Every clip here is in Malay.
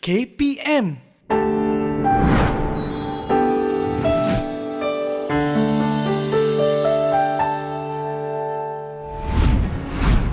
KPM.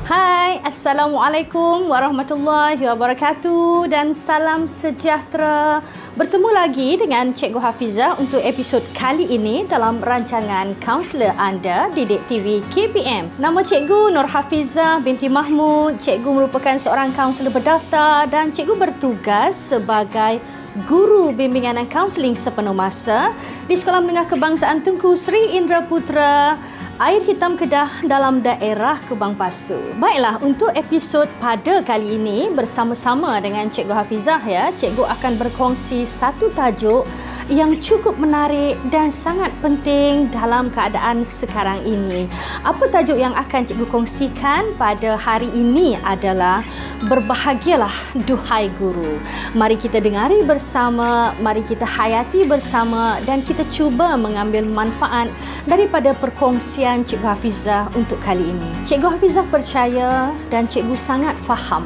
Hai, Assalamualaikum warahmatullahi wabarakatuh dan salam sejahtera. Bertemu lagi dengan Cikgu Hafizah untuk episod kali ini dalam rancangan Kaunselor Anda Didik TV KPM. Nama Cikgu Nur Hafizah binti Mahmud. Cikgu merupakan seorang kaunselor berdaftar dan Cikgu bertugas sebagai Guru Bimbingan dan Kaunseling sepenuh masa di Sekolah Menengah Kebangsaan Tunku Sri Indra Putra, Air Hitam Kedah dalam daerah Kubang Pasu. Baiklah, untuk episod pada kali ini bersama-sama dengan Cikgu Hafizah Cikgu akan berkongsi satu tajuk yang cukup menarik dan sangat penting dalam keadaan sekarang ini. Apa tajuk yang akan Cikgu kongsikan pada hari ini adalah berbahagialah duhai guru. Mari kita dengari bersama, mari kita hayati bersama dan kita cuba mengambil manfaat daripada perkongsian Cikgu Hafizah untuk kali ini. Cikgu Hafizah percaya dan Cikgu sangat faham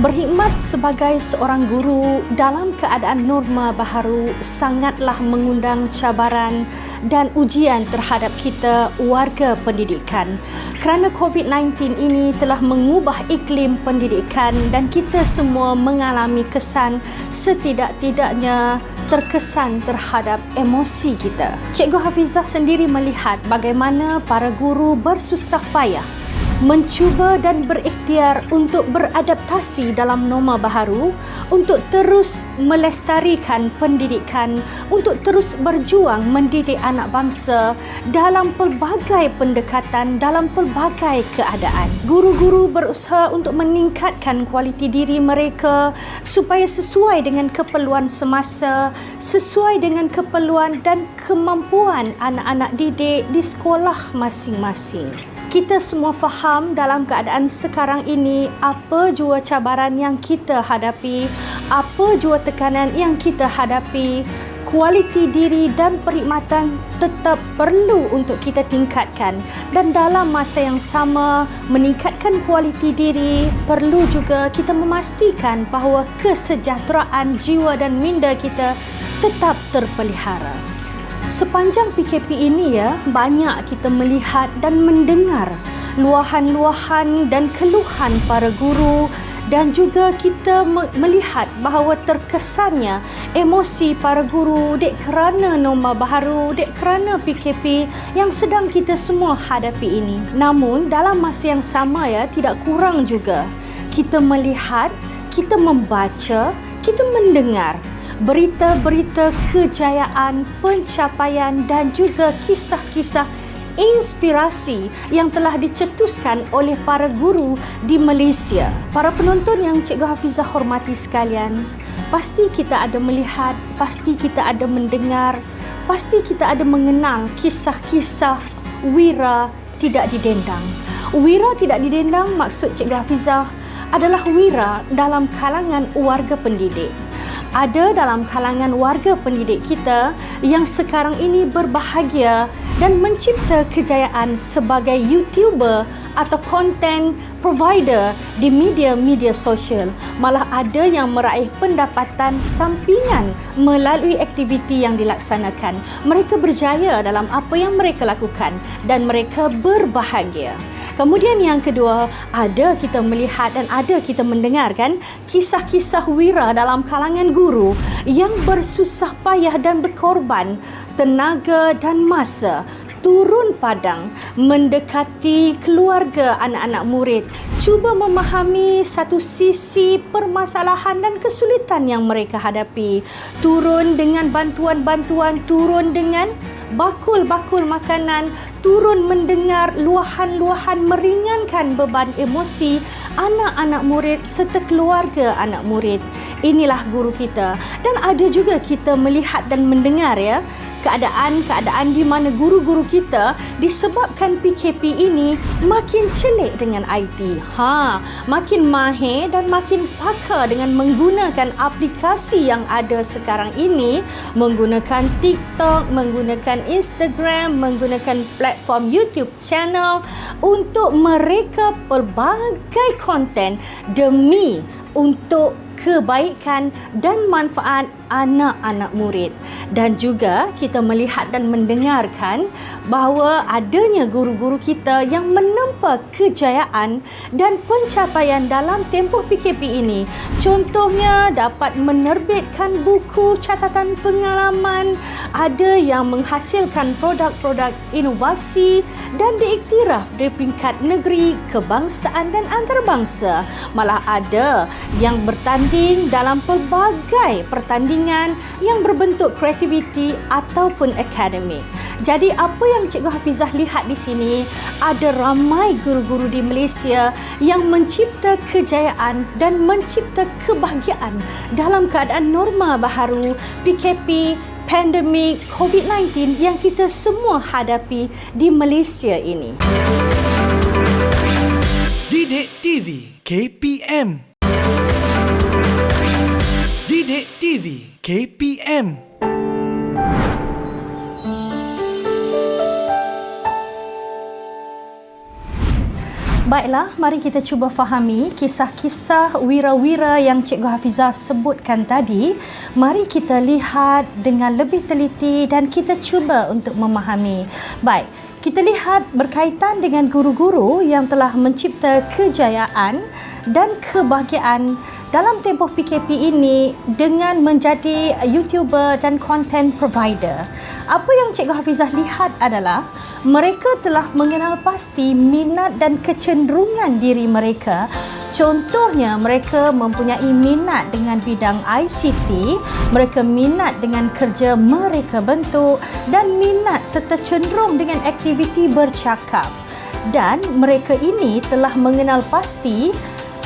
berkhidmat sebagai seorang guru dalam keadaan norma baharu sangatlah mengundang cabaran dan ujian terhadap kita warga pendidikan. Kerana COVID-19 ini telah mengubah iklim pendidikan dan kita semua mengalami kesan setidak-tidaknya terkesan terhadap emosi kita. Cikgu Hafizah sendiri melihat bagaimana para guru bersusah payah mencuba dan berikhtiar untuk beradaptasi dalam norma baharu, untuk terus melestarikan pendidikan, untuk terus berjuang mendidik anak bangsa dalam pelbagai pendekatan, dalam pelbagai keadaan. Guru-guru berusaha untuk meningkatkan kualiti diri mereka supaya sesuai dengan keperluan semasa, sesuai dengan keperluan dan kemampuan anak-anak didik di sekolah masing-masing. Kita semua faham dalam keadaan sekarang ini apa jua cabaran yang kita hadapi, apa jua tekanan yang kita hadapi. Kualiti diri dan perkhidmatan tetap perlu untuk kita tingkatkan dan dalam masa yang sama meningkatkan kualiti diri perlu juga kita memastikan bahawa kesejahteraan jiwa dan minda kita tetap terpelihara. Sepanjang PKP ini banyak kita melihat dan mendengar luahan-luahan dan keluhan para guru dan juga kita melihat bahawa terkesannya emosi para guru dek kerana norma baharu, dek kerana PKP yang sedang kita semua hadapi ini. Namun dalam masa yang sama tidak kurang juga kita melihat, kita membaca, kita mendengar berita-berita kejayaan, pencapaian dan juga kisah-kisah inspirasi yang telah dicetuskan oleh para guru di Malaysia. Para penonton yang Cikgu Hafizah hormati sekalian, pasti kita ada melihat, pasti kita ada mendengar, pasti kita ada mengenal kisah-kisah wira tidak didendang. Wira tidak didendang maksud Cikgu Hafizah adalah wira dalam kalangan warga pendidik. Ada dalam kalangan warga pendidik kita yang sekarang ini berbahagia dan mencipta kejayaan sebagai YouTuber atau content provider di media-media sosial. Malah ada yang meraih pendapatan sampingan melalui aktiviti yang dilaksanakan. Mereka berjaya dalam apa yang mereka lakukan dan mereka berbahagia. Kemudian yang kedua, ada kita melihat dan ada kita mendengarkan kisah-kisah wira dalam kalangan guru yang bersusah payah dan berkorban tenaga dan masa turun padang mendekati keluarga anak-anak murid, cuba memahami satu sisi permasalahan dan kesulitan yang mereka hadapi, turun dengan bantuan-bantuan, turun dengan bakul-bakul makanan, turun mendengar luahan-luahan meringankan beban emosi anak-anak murid serta keluarga anak murid. Inilah guru kita. Dan ada juga kita melihat dan mendengar keadaan-keadaan di mana guru-guru kita disebabkan PKP ini makin celik dengan IT. Makin mahir dan makin pakar dengan menggunakan aplikasi yang ada sekarang ini, menggunakan TikTok, menggunakan Instagram, menggunakan platform YouTube channel untuk mereka pelbagai konten demi untuk kebaikan dan manfaat anak-anak murid. Dan juga kita melihat dan mendengarkan bahawa adanya guru-guru kita yang menempa kejayaan dan pencapaian dalam tempoh PKP ini. Contohnya dapat menerbitkan buku catatan pengalaman, ada yang menghasilkan produk-produk inovasi dan diiktiraf di peringkat negeri, kebangsaan dan antarabangsa. Malah ada yang bertanding dalam pelbagai pertandingan yang berbentuk kreativiti ataupun akademik. Jadi apa yang Cikgu Hafizah lihat di sini, ada ramai guru-guru di Malaysia yang mencipta kejayaan dan mencipta kebahagiaan dalam keadaan norma baharu PKP, pandemik COVID-19 yang kita semua hadapi di Malaysia ini. Didik TV KPM. Didik TV KPM. Baiklah, mari kita cuba fahami kisah-kisah wira-wira yang Cikgu Hafizah sebutkan tadi. Mari kita lihat dengan lebih teliti dan kita cuba untuk memahami. Baik, kita lihat berkaitan dengan guru-guru yang telah mencipta kejayaan dan kebahagiaan dalam tempoh PKP ini dengan menjadi YouTuber dan content provider. Apa yang Cikgu Hafizah lihat adalah mereka telah mengenal pasti minat dan kecenderungan diri mereka. Contohnya, mereka mempunyai minat dengan bidang ICT, mereka minat dengan kerja mereka bentuk dan minat serta cenderung dengan aktiviti bercakap. Dan mereka ini telah mengenal pasti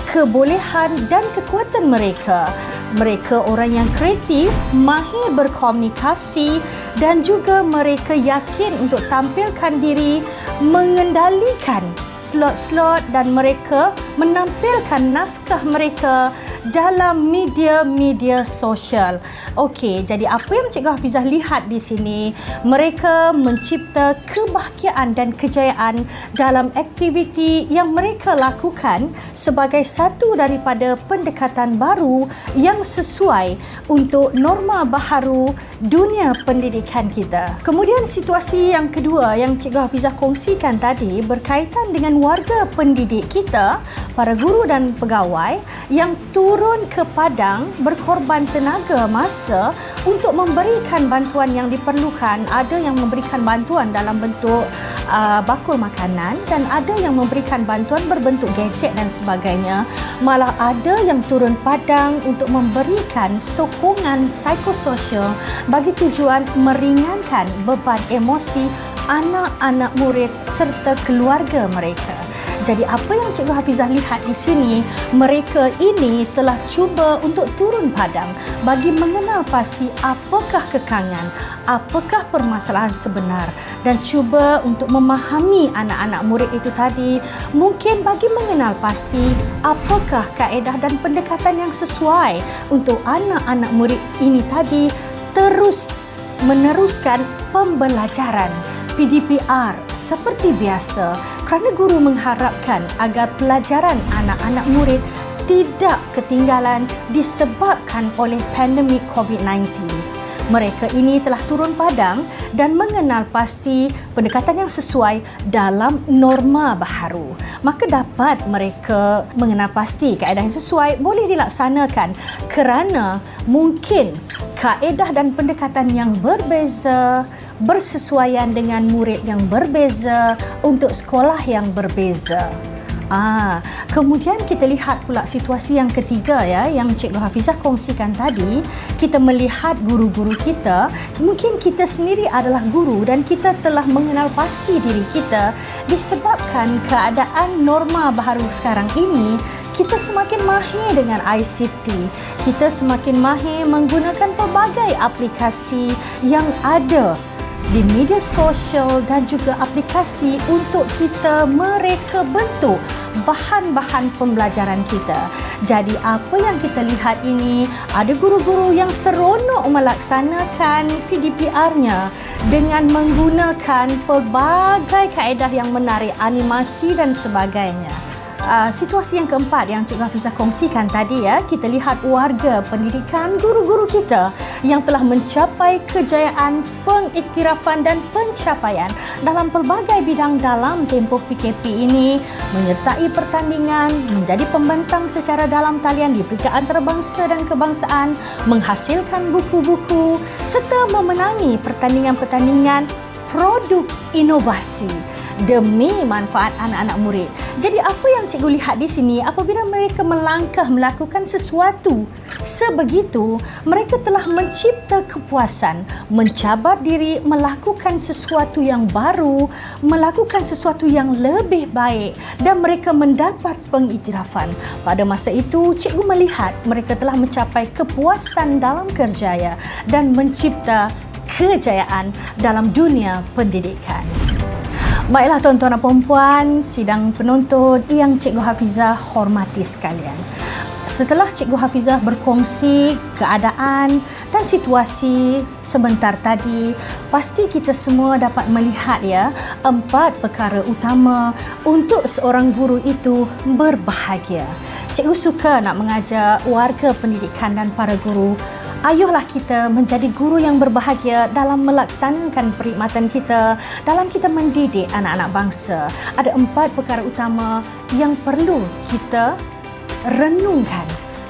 kebolehan dan kekuatan mereka. Mereka orang yang kreatif, mahir berkomunikasi dan juga mereka yakin untuk tampilkan diri, mengendalikan slot-slot dan mereka menampilkan naskah mereka dalam media-media sosial. Okey, jadi apa yang Cikgu Hafizah lihat di sini, mereka mencipta kebahagiaan dan kejayaan dalam aktiviti yang mereka lakukan sebagai satu daripada pendekatan baru yang sesuai untuk norma baharu dunia pendidikan kita. Kemudian situasi yang kedua yang Cikgu Hafizah kongsikan tadi berkaitan dengan warga pendidik kita, para guru dan pegawai yang turun ke padang berkorban tenaga masa untuk memberikan bantuan yang diperlukan. Ada yang memberikan bantuan dalam bentuk bakul makanan dan ada yang memberikan bantuan berbentuk gadget dan sebagainya. Malah ada yang turun padang untuk memberikan sokongan psikososial bagi tujuan meringankan beban emosi anak-anak murid serta keluarga mereka. Jadi apa yang Cikgu Hafizah lihat di sini, mereka ini telah cuba untuk turun padang bagi mengenal pasti apakah kekangan, apakah permasalahan sebenar dan cuba untuk memahami anak-anak murid itu tadi, mungkin bagi mengenal pasti apakah kaedah dan pendekatan yang sesuai untuk anak-anak murid ini tadi terus meneruskan pembelajaran PDPR seperti biasa, kerana guru mengharapkan agar pelajaran anak-anak murid tidak ketinggalan disebabkan oleh pandemik COVID-19. Mereka ini telah turun padang dan mengenal pasti pendekatan yang sesuai dalam norma baharu. Maka dapat mereka mengenal pasti kaedah yang sesuai boleh dilaksanakan kerana mungkin kaedah dan pendekatan yang berbeza bersesuaian dengan murid yang berbeza untuk sekolah yang berbeza. Kemudian kita lihat pula situasi yang ketiga yang Cikgu Hafizah kongsikan tadi. Kita melihat guru-guru kita, mungkin kita sendiri adalah guru dan kita telah mengenal pasti diri kita disebabkan keadaan norma baharu sekarang ini. Kita semakin mahir dengan ICT. Kita semakin mahir menggunakan pelbagai aplikasi yang ada di media sosial dan juga aplikasi untuk kita mereka bentuk bahan-bahan pembelajaran kita. Jadi apa yang kita lihat ini, ada guru-guru yang seronok melaksanakan PDPR-nya dengan menggunakan pelbagai kaedah yang menarik, animasi dan sebagainya. Situasi yang keempat yang Cikgu Hafizah kongsikan tadi ya, kita lihat warga pendidikan, guru-guru kita yang telah mencapai kejayaan, pengiktirafan dan pencapaian dalam pelbagai bidang dalam tempoh PKP ini, menyertai pertandingan, menjadi pembentang secara dalam talian di peringkat antarabangsa dan kebangsaan, menghasilkan buku-buku serta memenangi pertandingan-pertandingan produk inovasi demi manfaat anak-anak murid. Jadi apa yang cikgu lihat di sini, apabila mereka melangkah melakukan sesuatu sebegitu, mereka telah mencipta kepuasan, mencabar diri melakukan sesuatu yang baru, melakukan sesuatu yang lebih baik dan mereka mendapat pengiktirafan. Pada masa itu, cikgu melihat mereka telah mencapai kepuasan dalam kerjaya dan mencipta kejayaan dalam dunia pendidikan. Baiklah tuan-tuan dan puan-puan, sidang penonton yang Cikgu Hafizah hormati sekalian. Setelah Cikgu Hafizah berkongsi keadaan dan situasi sebentar tadi, pasti kita semua dapat melihat ya, 4 perkara utama untuk seorang guru itu berbahagia. Cikgu suka nak mengajar warga pendidikan dan para guru. Ayuhlah kita menjadi guru yang berbahagia dalam melaksanakan perkhidmatan kita, dalam kita mendidik anak-anak bangsa. Ada 4 perkara utama yang perlu kita renungkan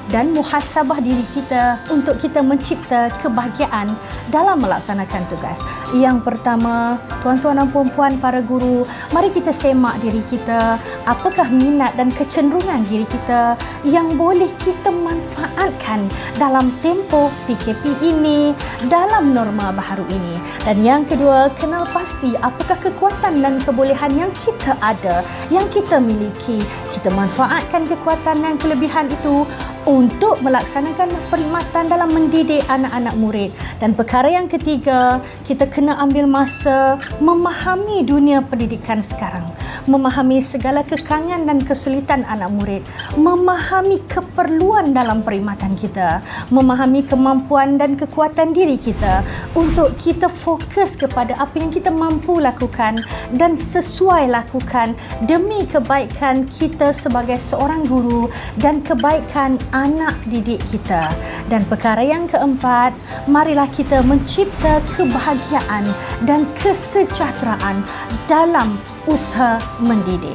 dan muhasabah diri kita untuk kita mencipta kebahagiaan dalam melaksanakan tugas. Yang pertama, tuan-tuan dan puan-puan para guru, mari kita semak diri kita, apakah minat dan kecenderungan diri kita yang boleh kita manfaatkan dalam tempoh PKP ini, dalam norma baharu ini. Dan yang kedua, kenal pasti apakah kekuatan dan kebolehan yang kita ada, yang kita miliki. Kita manfaatkan kekuatan dan kelebihan itu untuk melaksanakan perkhidmatan dalam mendidik anak-anak murid. Dan perkara yang ketiga, kita kena ambil masa memahami dunia pendidikan sekarang, memahami segala kekangan dan kesulitan anak murid, memahami keperluan dalam perkhidmatan kita, memahami kemampuan dan kekuatan diri kita untuk kita fokus kepada apa yang kita mampu lakukan dan sesuai lakukan demi kebaikan kita sebagai seorang guru dan kebaikan anak didik kita. Dan perkara yang keempat, marilah kita mencipta kebahagiaan dan kesejahteraan dalam usaha mendidik.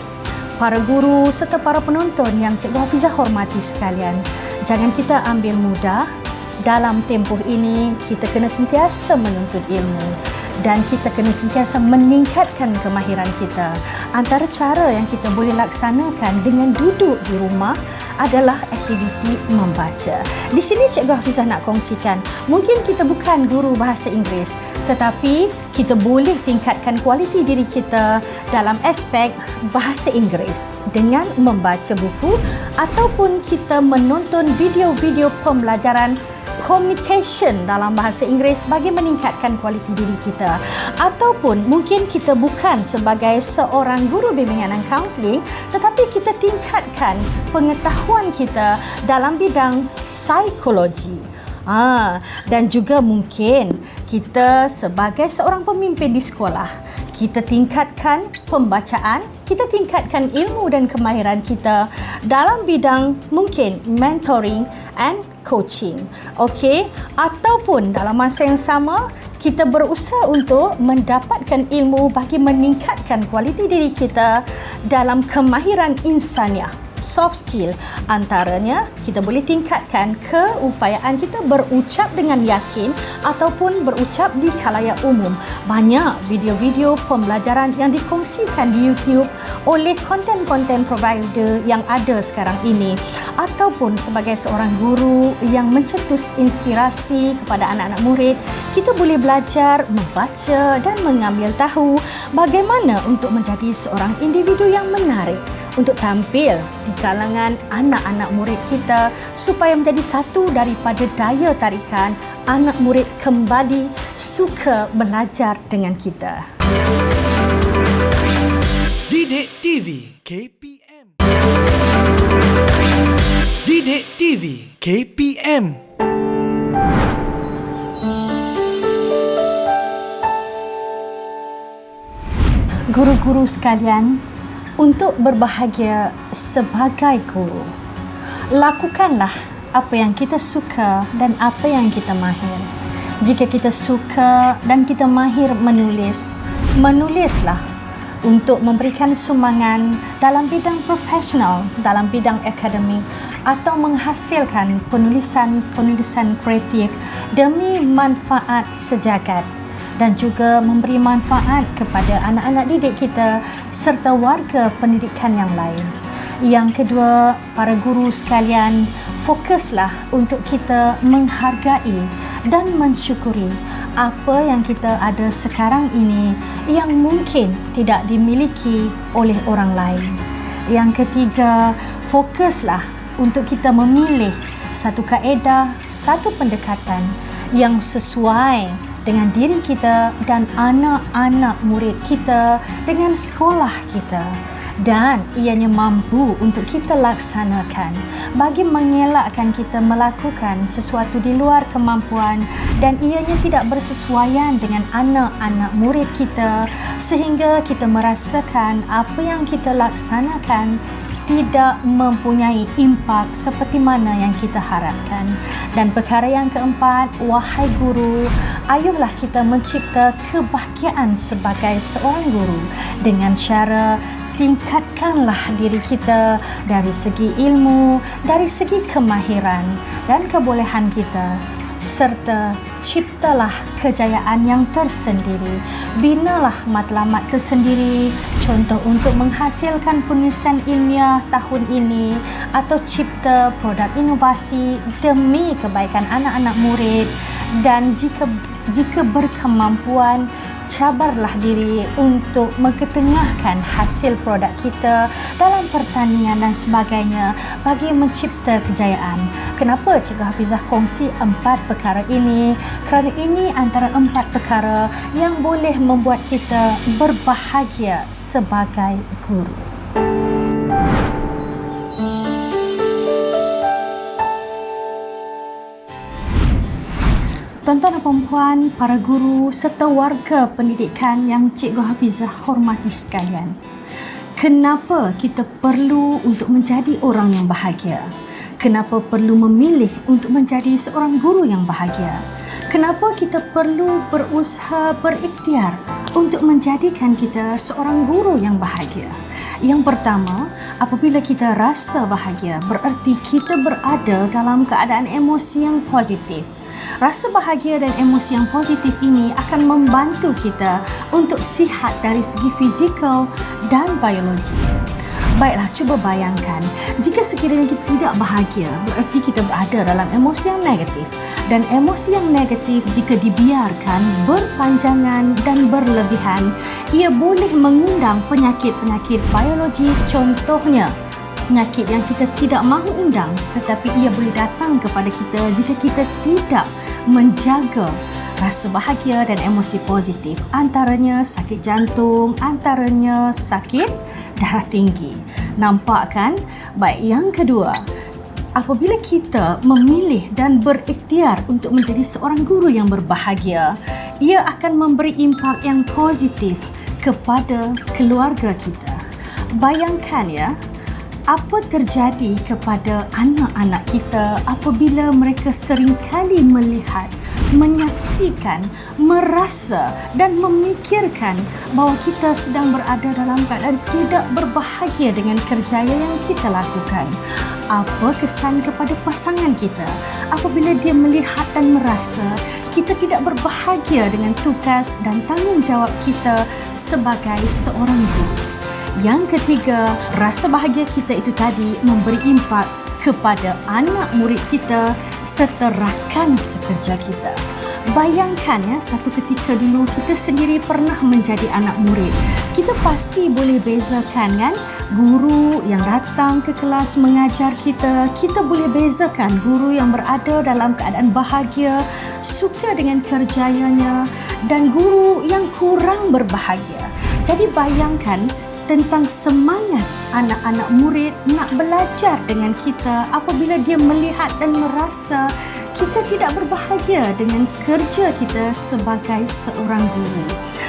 Para guru serta para penonton yang Cikgu Hafizah hormati sekalian, jangan kita ambil mudah. Dalam tempoh ini, kita kena sentiasa menuntut ilmu dan kita kena sentiasa meningkatkan kemahiran kita. Antara cara yang kita boleh laksanakan dengan duduk di rumah adalah aktiviti membaca. Di sini Cikgu Hafizah nak kongsikan, mungkin kita bukan guru bahasa Inggeris, tetapi kita boleh tingkatkan kualiti diri kita dalam aspek bahasa Inggeris dengan membaca buku ataupun kita menonton video-video pembelajaran communication dalam bahasa Inggeris bagi meningkatkan kualiti diri kita. Ataupun mungkin kita bukan sebagai seorang guru bimbingan dan kaunseling, tetapi kita tingkatkan pengetahuan kita dalam bidang psikologi. Dan juga mungkin kita sebagai seorang pemimpin di sekolah, kita tingkatkan pembacaan, kita tingkatkan ilmu dan kemahiran kita dalam bidang mungkin mentoring and coaching. Okey, ataupun dalam masa yang sama kita berusaha untuk mendapatkan ilmu bagi meningkatkan kualiti diri kita dalam kemahiran insaniah, soft skill. Antaranya, kita boleh tingkatkan keupayaan kita berucap dengan yakin ataupun berucap di khalayak umum. Banyak video-video pembelajaran yang dikongsikan di YouTube oleh konten-konten provider yang ada sekarang ini. Ataupun sebagai seorang guru yang mencetus inspirasi kepada anak-anak murid, kita boleh belajar membaca dan mengambil tahu bagaimana untuk menjadi seorang individu yang menarik untuk tampil di kalangan anak-anak murid kita supaya menjadi satu daripada daya tarikan anak murid kembali suka belajar dengan kita. Didik TV KPM. Didik TV KPM. Guru-guru sekalian, untuk berbahagia sebagai guru. Lakukanlah apa yang kita suka dan apa yang kita mahir. Jika kita suka dan kita mahir menulis, menulislah untuk memberikan sumbangan dalam bidang profesional, dalam bidang akademik, atau menghasilkan penulisan-penulisan kreatif demi manfaat sejagat dan juga memberi manfaat kepada anak-anak didik kita serta warga pendidikan yang lain. Yang kedua, para guru sekalian, fokuslah untuk kita menghargai dan mensyukuri apa yang kita ada sekarang ini yang mungkin tidak dimiliki oleh orang lain. Yang ketiga, fokuslah untuk kita memilih satu kaedah, satu pendekatan yang sesuai dengan diri kita dan anak-anak murid kita, dengan sekolah kita, dan ianya mampu untuk kita laksanakan bagi mengelakkan kita melakukan sesuatu di luar kemampuan dan ianya tidak bersesuaian dengan anak-anak murid kita, sehingga kita merasakan apa yang kita laksanakan tidak mempunyai impak seperti mana yang kita harapkan. Dan perkara yang keempat, wahai guru, ayolah kita mencipta kebahagiaan sebagai seorang guru dengan cara tingkatkanlah diri kita dari segi ilmu, dari segi kemahiran dan kebolehan kita, serta ciptalah kejayaan yang tersendiri. Binalah matlamat tersendiri, contoh untuk menghasilkan penulisan ilmiah tahun ini atau cipta produk inovasi demi kebaikan anak-anak murid. Dan jika berkemampuan, cabarlah diri untuk mengetengahkan hasil produk kita dalam pertandingan dan sebagainya bagi mencipta kejayaan. Kenapa Cikgu Hafizah kongsi 4 perkara ini? Kerana ini antara 4 perkara yang boleh membuat kita berbahagia sebagai guru. Tuan-tuan dan puan-puan, para guru serta warga pendidikan yang Cikgu Hafizah hormati sekalian. Kenapa kita perlu untuk menjadi orang yang bahagia? Kenapa perlu memilih untuk menjadi seorang guru yang bahagia? Kenapa kita perlu berusaha berikhtiar untuk menjadikan kita seorang guru yang bahagia? Yang pertama, apabila kita rasa bahagia, bererti kita berada dalam keadaan emosi yang positif. Rasa bahagia dan emosi yang positif ini akan membantu kita untuk sihat dari segi fizikal dan biologi. Baiklah, cuba bayangkan, jika sekiranya kita tidak bahagia, berarti kita berada dalam emosi yang negatif. Dan emosi yang negatif jika dibiarkan berpanjangan dan berlebihan, ia boleh mengundang penyakit-penyakit biologi, contohnya penyakit yang kita tidak mahu undang, tetapi ia boleh datang kepada kita jika kita tidak menjaga rasa bahagia dan emosi positif. Antaranya sakit jantung, antaranya sakit darah tinggi. Nampak kan? Baik, yang kedua, apabila kita memilih dan berikhtiar untuk menjadi seorang guru yang berbahagia, ia akan memberi impak yang positif kepada keluarga kita. Bayangkan ya, apa terjadi kepada anak-anak kita apabila mereka seringkali melihat, menyaksikan, merasa dan memikirkan bahawa kita sedang berada dalam keadaan tidak berbahagia dengan kerjaya yang kita lakukan. Apa kesan kepada pasangan kita apabila dia melihat dan merasa kita tidak berbahagia dengan tugas dan tanggungjawab kita sebagai seorang guru? Yang ketiga, rasa bahagia kita itu tadi memberi impak kepada anak murid kita serta rakan sekerja kita. Bayangkan ya, satu ketika dulu kita sendiri pernah menjadi anak murid. Kita pasti boleh bezakan kan, guru yang datang ke kelas mengajar kita. Kita boleh bezakan guru yang berada dalam keadaan bahagia, suka dengan kerjayanya, dan guru yang kurang berbahagia. Jadi bayangkan tentang semangat anak-anak murid nak belajar dengan kita apabila dia melihat dan merasa kita tidak berbahagia dengan kerja kita sebagai seorang guru.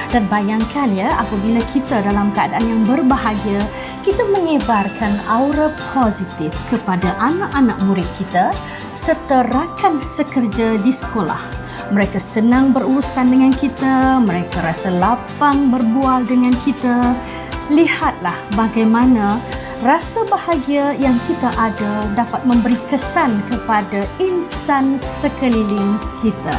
Dan bayangkan ya, apabila kita dalam keadaan yang berbahagia, kita menyebarkan aura positif kepada anak-anak murid kita serta rakan sekerja di sekolah. Mereka senang berurusan dengan kita, mereka rasa lapang berbual dengan kita. Lihatlah bagaimana rasa bahagia yang kita ada dapat memberi kesan kepada insan sekeliling kita.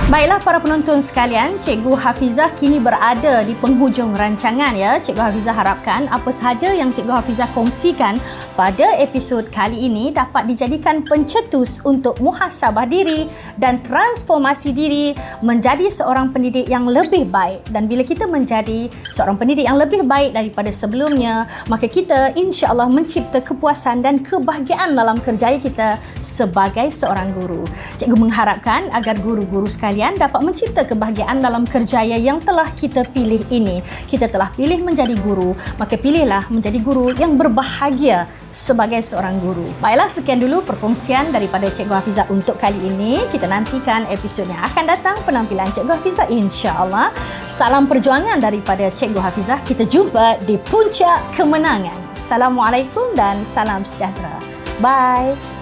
Baiklah para penonton sekalian, Cikgu Hafizah kini berada di penghujung rancangan ya. Cikgu Hafizah harapkan apa sahaja yang Cikgu Hafizah kongsikan pada episod kali ini dapat dijadikan pencetus untuk muhasabah diri dan transformasi diri menjadi seorang pendidik yang lebih baik. Dan bila kita menjadi seorang pendidik yang lebih baik daripada sebelumnya, maka kita insya-Allah mencipta kepuasan dan kebahagiaan dalam kerjaya kita sebagai seorang guru. Cikgu mengharapkan agar guru-guru sekalian dapat mencipta kebahagiaan dalam kerjaya yang telah kita pilih ini. Kita telah pilih menjadi guru, maka pilihlah menjadi guru yang berbahagia sebagai seorang guru. Baiklah, sekian dulu perkongsian daripada Cikgu Hafizah untuk kali ini. Kita nantikan episod yang akan datang penampilan Cikgu Hafizah insya-Allah. Salam perjuangan daripada Cikgu Hafizah. Kita jumpa di puncak kemenangan. Assalamualaikum dan salam sejahtera. Bye.